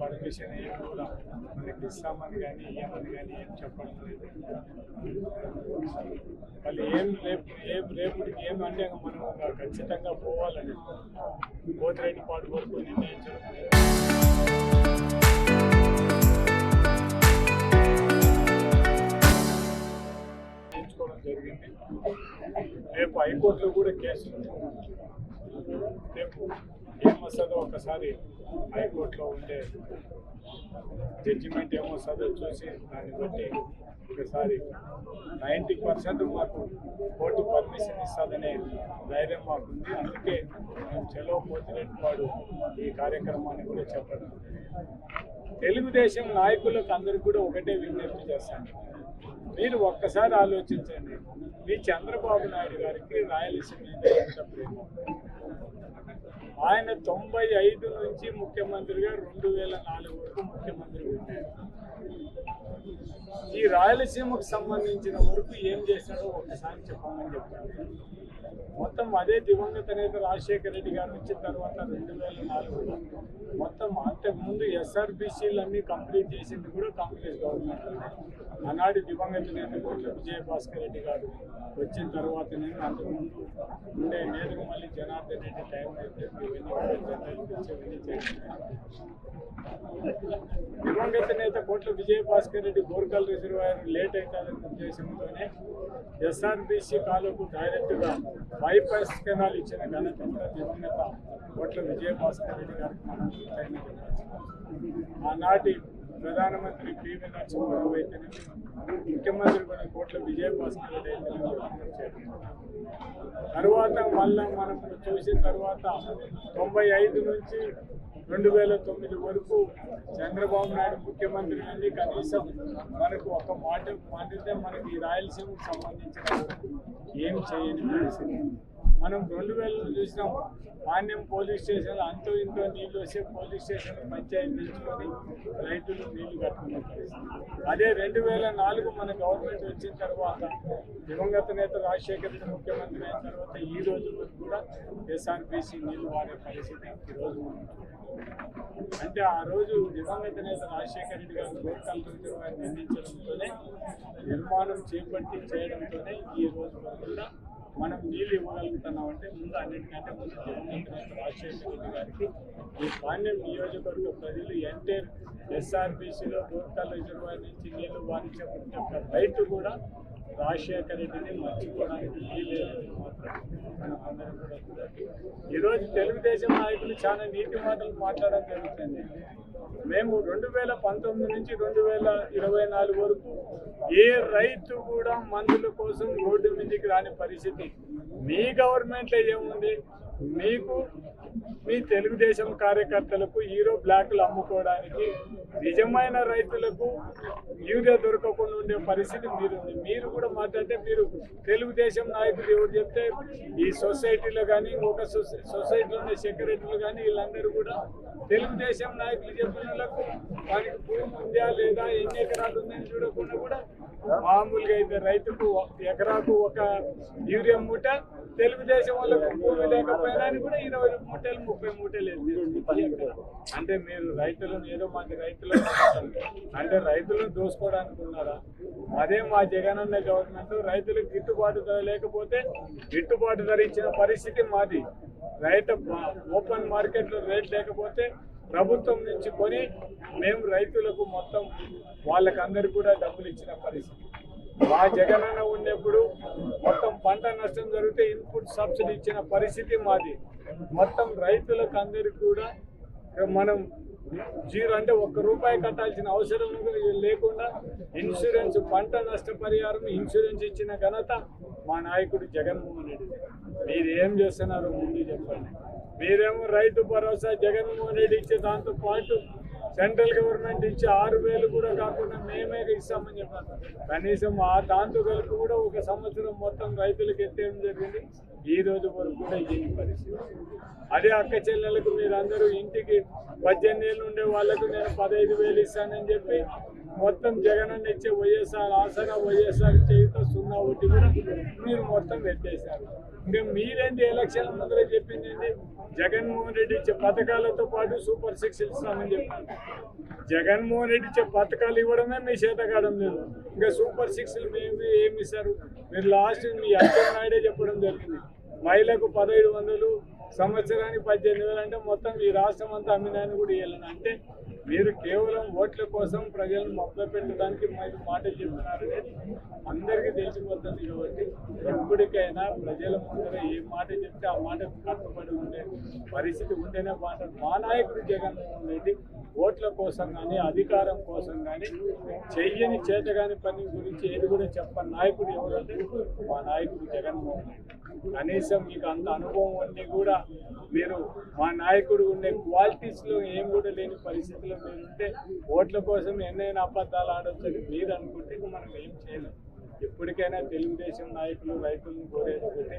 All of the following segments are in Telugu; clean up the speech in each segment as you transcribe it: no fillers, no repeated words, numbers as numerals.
పర్మిషన్ ఏం కూడా మనకి ఇస్తామని కానీ ఇవ్వమని కానీ ఏం చెప్పడం లేదు. వాళ్ళు రేపటికి ఏమంటే మనం ఖచ్చితంగా పోవాలని పోతిరెడ్డిపాడు వరకు నిర్ణయించడం జరిగింది. రేపు హైకోర్టులో కూడా కేసు ఉంది. రేపు ఏమొస్తుందో ఒకసారి హైకోర్టులో ఉండే జడ్జిమెంట్ ఏమొస్తుందో చూసి దాన్ని బట్టి ఒకసారి 90% మాకు కోర్టు పర్మిషన్ ఇస్తుందనే ధైర్యం మాకుంది. అందుకే మేము చెలో పోతిరెడ్డిపాడు ఈ కార్యక్రమాన్ని కూడా చెప్పడం. తెలుగుదేశం నాయకులకు అందరికీ కూడా ఒకటే విజ్ఞప్తి చేస్తాను. మీరు ఒక్కసారి ఆలోచించండి, మీ చంద్రబాబు నాయుడు గారికి రాయలసీమ మీద ఎంత ప్రేమ. ఆయన 95 నుంచి ముఖ్యమంత్రిగా 2004 వరకు ముఖ్యమంత్రి ఉన్నారు. ఈ రాయలసీమకు సంబంధించిన వరకు ఏం చేశాడో ఒకసారి చెప్పమని చెప్తాను. మొత్తం అదే దివంగత నేత రాజశేఖర రెడ్డి గారు వచ్చిన తర్వాత 2004లో మొత్తం అంతకుముందు ఎస్ఆర్బీసీలన్నీ కంప్లీట్ చేసింది కూడా కాంగ్రెస్ గవర్నమెంట్. ఆనాడు దివంగత నేత కోట్ల విజయభాస్కర్ రెడ్డి గారు వచ్చిన తర్వాత నేను అంతకుముందు ఉండే నేదురుమల్లి జనార్దన్ రెడ్డి టైం అయితే దివంగత నేత కోట్ల విజయభాస్కర్ రెడ్డి బోర్కల్ రిజర్వాయర్ లేట్ అవుతుందనే ఉద్దేశంతోనే ఎస్ఆర్బీసీ కాలువకు డైరెక్ట్గా బైపాస్ కెనాల్ ఇచ్చిన ఘనత కూడా దివంగత కోట్ల విజయభాస్కర్ రెడ్డి గారికి మనం ఆనాటి ప్రధానమంత్రి పివి నరసింహారావు అయితేనే ముఖ్యమంత్రి కూడా కోట్ల విజయభాస్కర్ రెడ్డి అయితే తర్వాత మళ్ళా మనం చూసిన తర్వాత 95 నుంచి 2009 వరకు చంద్రబాబు నాయుడు ముఖ్యమంత్రి నుండి కనీసం మనకు ఒక మాటితే మనకి ఈ రాయలసీమకు సంబంధించిన ఏం చేయని పరిస్థితి. మనం 2000 చూసినాం. పాణ్యం పోలీస్ స్టేషన్లో అంతో ఇంతో నీళ్ళు వస్తే పోలీస్ స్టేషన్ పంచాయతీ నిలుచుకొని రైతులు నీళ్లు కట్టుకునే పరిస్థితి. అదే 2004 మన గవర్నమెంట్ వచ్చిన తర్వాత దివంగత నేత రాజశేఖర రెడ్డి ముఖ్యమంత్రి అయిన తర్వాత ఈ రోజు వరకు కూడా ఎస్ఆర్బీసీ నీళ్లు వాడే పరిస్థితి ఈరోజు మనం. అంటే ఆ రోజు దివంగత నేత రాజశేఖర రెడ్డి గారు బోర్కల్ రిజర్వాయర్ నిర్మించడంతోనే నిర్మాణం చేపట్టి చేయడంతోనే ఈ రోజు వరకు కూడా మనం నీళ్ళు ఇవ్వగలుగుతున్నాం. అంటే ముందు అన్నిటికంటే ముందు దివంగత నేత రాజశేఖర రెడ్డి గారికి ఈ పాణ్యం నియోజకవర్గ ప్రజలు ఎంటైర్ ఎస్ఆర్బీసీలో బోర్కల్ రిజర్వాయర్ నుంచి నీళ్లు వారించే ప్రతి ఒక్క రైతు కూడా రాజశేఖర రెడ్డిని మర్చిపోవడానికి వీలేదని మాత్రం మనం అందరం కూడా చూడాలి. ఈరోజు తెలుగుదేశం నాయకులు చాలా నీతి మాటలు మాట్లాడడం జరుగుతుంది. మేము 2019 నుంచి 2024 వరకు ఏ రైతు కూడా మందుల కోసం రోడ్డు మీదకి రాని పరిస్థితి. మీ గవర్నమెంట్లో ఏముంది? మీకు మీ తెలుగుదేశం కార్యకర్తలకు హీరో బ్లాక్లు అమ్ముకోవడానికి నిజమైన రైతులకు యూరియా దొరకకుండా ఉండే పరిస్థితి మీరుంది. మీరు కూడా మాట్లాడితే మీరు తెలుగుదేశం నాయకులు ఎవరు చెప్తే ఈ సొసైటీలో కానీ ఒక సొసైటీలో ఉండే సెక్రటరీలు కానీ వీళ్ళందరూ కూడా తెలుగుదేశం నాయకులు చెప్పిన వాళ్ళకు వారికి భూమి ఉందా లేదా ఎన్ని ఎకరాలు ఉందని చూడకుండా కూడా మామూలుగా అయితే రైతుకు ఎకరాకు ఒక యూరియా మూట, తెలుగుదేశం వాళ్ళకు భూమి లేకపోయినా కూడా 20 మూటలు 30 మూటలు వేసి. అంటే మీరు రైతులను ఏదో మాకు రైతులు అంటే రైతులను దోసుకోవడానికి ఉన్నారా? అదే మా జగనన్న గవర్నమెంట్ రైతులకు గిట్టుబాటు ధర లేకపోతే గిట్టుబాటు ధర ఇచ్చిన పరిస్థితి మాది. రైతు ఓపెన్ మార్కెట్లో రేట్ లేకపోతే ప్రభుత్వం నుంచి కొని మేము రైతులకు మొత్తం వాళ్ళకందరికీ కూడా డబ్బులు ఇచ్చిన పరిస్థితి. మా జగనన్న ఉన్నప్పుడు మొత్తం పంట నష్టం జరిగితే ఇన్పుట్ సబ్సిడీ ఇచ్చిన పరిస్థితి మాది. మొత్తం రైతులకు అందరికీ కూడా మనం జీరో అంటే ₹1 కట్టాల్సిన అవసరం లేకుండా ఇన్సూరెన్స్ పంట నష్టపరిహారం ఇన్సూరెన్స్ ఇచ్చిన ఘనత మా నాయకుడు జగన్మోహన్ రెడ్డి. మీరు ఏం చేస్తున్నారో ముందు చెప్పండి. మీరేమో రైతు భరోసా జగన్మోహన్ రెడ్డి ఇచ్చే దాంతో పాటు సెంట్రల్ గవర్నమెంట్ ఇచ్చే 6,000 కూడా కాకుండా మేమే ఇస్తామని చెప్పాను. కనీసం ఆ దాంతో కలిపి కూడా ఒక సంవత్సరం మొత్తం రైతులకు ఎత్తేయడం జరిగింది. ఈ రోజు వరకు కూడా ఈ పరిస్థితి. అదే అక్క చెల్లెలకు మీరందరూ ఇంటికి 18 ఏళ్ళు ఉండే వాళ్ళకు నేను 15,000 ఇస్తానని చెప్పి మొత్తం జగనన్న ఇచ్చే వైఎస్ఆర్ ఆసరా వైఎస్ఆర్ చేయుత 0 ఒకటి కూడా మీరు మొత్తం ఎత్తేసారు. ఇంకా మీరేంటి ఎలక్షన్ ముందర చెప్పింది ఏంటి? జగన్మోహన్ రెడ్డి ఇచ్చే పథకాలతో పాటు సూపర్ 6 ఇస్తామని చెప్పారు. జగన్మోహన్ రెడ్డి ఇచ్చే పథకాలు ఇవ్వడమే మీ చేతకాడం లేదు. ఇంకా సూపర్ 6 ఏమి ఇస్తారు? మీరు లాస్ట్ మీ అచ్చెన్నాయుడే చెప్పడం జరిగింది, మహిళకు 1500, సంవత్సరానికి 18,000 అంటే మొత్తం ఈ రాష్ట్రం అంతా అమ్మినాన్ని కూడా ఇవ్వాలని. అంటే మీరు కేవలం ఓట్ల కోసం ప్రజలను మభ్యపెట్టడానికి మీరు మాటలు చెప్తున్నారు అనేది అందరికీ తెలిసిపోతుంది. కాబట్టి ఎప్పటికైనా ప్రజల ముందర ఏ మాట చెప్తే ఆ మాటకు కట్టుబడి ఉండే పరిస్థితి ఉంటేనే బాగుంటుంది. మా నాయకుడు జగన్మోహన్ రెడ్డి ఓట్ల కోసం కానీ అధికారం కోసం కానీ చెయ్యని చేతగాని పని గురించి ఏది కూడా చెప్పని నాయకుడు ఎవరంటే మా నాయకుడు జగన్మోహన్ రెడ్డి. కనీసం మీకు అంత అనుభవం అన్నీ కూడా మీరు మా నాయకుడు ఉండే క్వాలిటీస్లో ఏం కూడా లేని పరిస్థితిలో మీరుంటే ఓట్ల కోసం ఎన్నైనా అబద్ధాలు ఆడొచ్చని మీరు అనుకుంటే మనం ఏం చేయలేం. ఎప్పటికైనా తెలుగుదేశం నాయకులు రైతులను కోరేది ఒకటి,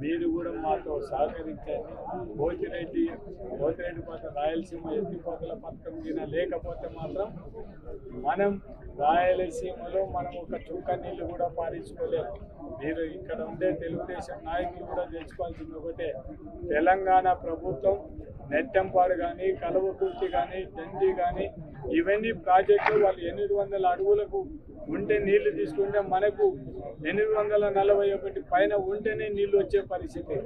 మీరు కూడా మాతో సహకరించండి. పోతిరెడ్డి పథకం, రాయలసీమ ఎత్తిపోతల పథకం కింద లేకపోతే మాత్రం మనం రాయలసీమలో మనం ఒక చుక్క నీళ్ళు కూడా పారించుకోలేము. మీరు ఇక్కడ ఉండే తెలుగుదేశం నాయకులు కూడా తెలుసుకోవాల్సింది ఒకటే, తెలంగాణ ప్రభుత్వం నెట్టంపాడు కానీ, కలవకుర్తి కానీ, దండి కానీ ఇవన్నీ ప్రాజెక్టులు వాళ్ళు 800 అడుగులకు ఉంటే నీళ్లు తీసుకుంటే మనకు 841 పైన ఉంటేనే నీళ్లు వచ్చే పరిస్థితి.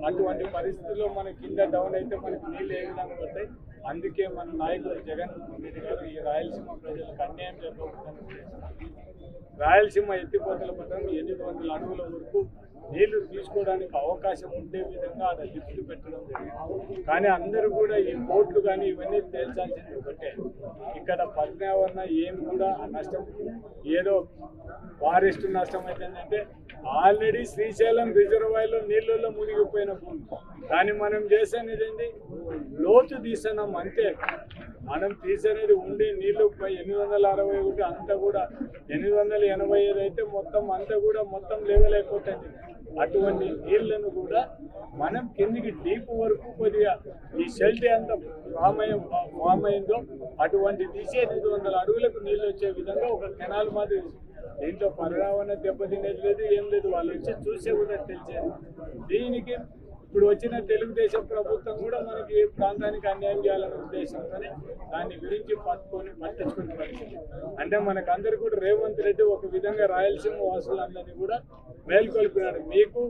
అటువంటి పరిస్థితుల్లో మన కింద డౌన్ అయితే మనకు నీళ్ళు ఏ విధంగా వస్తాయి? అందుకే మన నాయకుడు జగన్మోహన్ రెడ్డి గారు ఈ రాయలసీమ ప్రజలకు అన్యాయం జరగకూడదని రాయలసీమ ఎత్తిపోతల పథకం 800 అడుగుల వరకు నీళ్లు తీసుకోవడానికి అవకాశం ఉండే విధంగా అది లిఫ్ట్లు పెట్టడం జరిగింది. కానీ అందరూ కూడా ఈ కోర్టులు కానీ ఇవన్నీ తేల్చాల్సింది ఒకటే, ఇక్కడ పర్యావరణ ఏమి కూడా నష్టం, ఏదో ఫారెస్ట్ నష్టం అవుతుందంటే ఆల్రెడీ శ్రీశైలం రిజర్వాయర్లో నీళ్ళల్లో మునిగిపోయిన భూమి, దాన్ని మనం చేసేది ఏంటి? లోతు తీస్తున్నాం అంతే. మనం తీసేది ఉండే నీళ్లు 861 అంతా కూడా 885 అయితే మొత్తం అంతా కూడా మొత్తం లెవెల్ అయిపోతుంది. అటువంటి నీళ్లను కూడా మనం కిందికి డీప్ వరకు కొద్దిగా ఈ షెల్టీ అంతా ఫామ్ అయిందో అటువంటి తీసి 800 అడుగులకు నీళ్ళు వచ్చే విధంగా ఒక కెనాల్ మాదిరి. దీంట్లో పర్యావరణ దెబ్బతినేది లేదు, ఏం లేదు. వాళ్ళు వచ్చి చూసే కూడా తెలిసేది. దీనికి ఇప్పుడు వచ్చిన తెలుగుదేశం ప్రభుత్వం కూడా మనకి ఈ ప్రాంతానికి అన్యాయం చేయాలనే ఉద్దేశంతోనే దాని గురించి పట్టించుకునే పరిస్థితి. అంటే మనకందరూ కూడా రేవంత్ రెడ్డి ఒక విధంగా రాయలసీమ వాసులందరినీ కూడా మేల్కొల్పినాడు. మీకు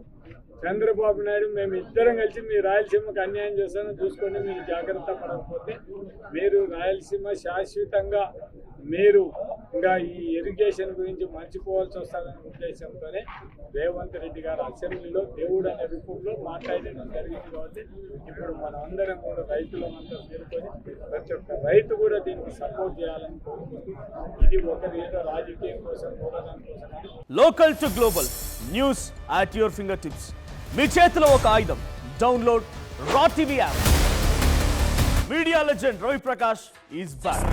చంద్రబాబు నాయుడు మేము ఇద్దరం కలిసి మీ రాయలసీమకు అన్యాయం చేస్తానని చూసుకొని మీరు జాగ్రత్త పడకపోతే మీరు రాయలసీమ శాశ్వతంగా మీరు ఇంకా ఈ ఇరిగేషన్ గురించి మర్చిపోవాల్సి వస్తుందనే ఉద్దేశంతోనే రేవంత్ రెడ్డి గారు అసెంబ్లీలో దేవుడు అనే రూపంలో మాట్లాడడం జరిగింది. కాబట్టి ఇప్పుడు మనం అందరం కూడా రైతులంతా చేరుకొని ప్రతి ఒక్క రైతు కూడా దీనికి సపోర్ట్ చేయాలని కోరుకుంటున్నాం. ఇది ఒకరి ఏదో రాజకీయం కోసం పోరాటం కోసం. Local to global news at your finger tips. మీ చేతిలో ఒక ఆయుధం. డౌన్లోడ్ రా TV app. Media legend Ravi Prakash is back.